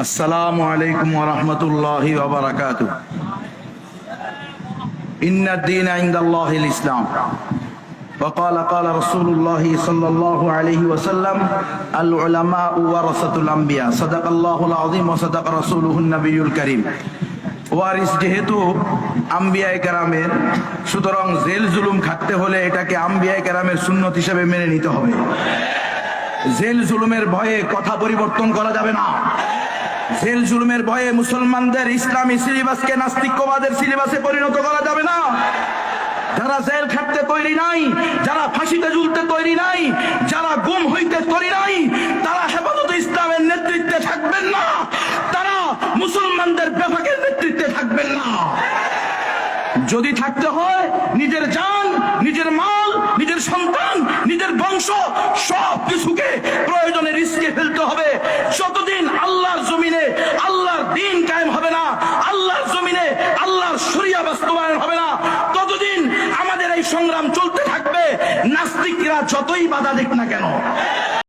আসসালামু আলাইকুম ওয়া রাহমাতুল্লাহি ওয়া বারাকাতুহু। ইন্নাদ দীনা ইনদাল্লাহিল ইসলাম। وقال قال رسول الله صلى الله عليه وسلم العلماء ورثة الأنبياء صدق الله العظيم وصدق رسوله النبي الكريم। ওয়ারিস যেহেতু আম্বিয়ায়ে কেরামের, সুতরাং জেল জুলুম খাটতে হলে এটাকে আম্বিয়ায়ে কেরামের সুন্নত হিসেবে মেনে নিতে হবে। জেল জুলুমের ভয়ে কথা পরিবর্তন করা যাবে না। জেল জুলুমের ভয়ে মুসলমানদের ইসলামী সিলেবাসকে নাস্তিক্যবাদের সিলেবাসে পরিণত করা যাবে না। যারা জেল খাটতে তৈরি নাই, যারা ফাঁসিতে ঝুলতে তৈরি নাই, যারা গুম হইতে তৈরি নাই, তারা হেফাজতে ইসলামের নেতৃত্বে থাকবেন না, তারা মুসলমানদের বেফাকের নেতৃত্বে থাকবেন না। যদি থাকতে হয় নিজের জান, নিজের মাল, নিজের সন্তান, নিজের বংশ সব কিছুকে প্রয়োজনে রিস্কে ফেলতে হবে। যতদিন আল্লাহর জমিনে আল্লাহর দ্বীন কায়েম হবে না, আল্লাহর জমিনে আল্লাহর শরিয়া বাস্তবায়ন হবে না, ততদিন আমাদের এই সংগ্রাম চলতে থাকবে, নাস্তিকরা যতই বাধা দিক না কেন।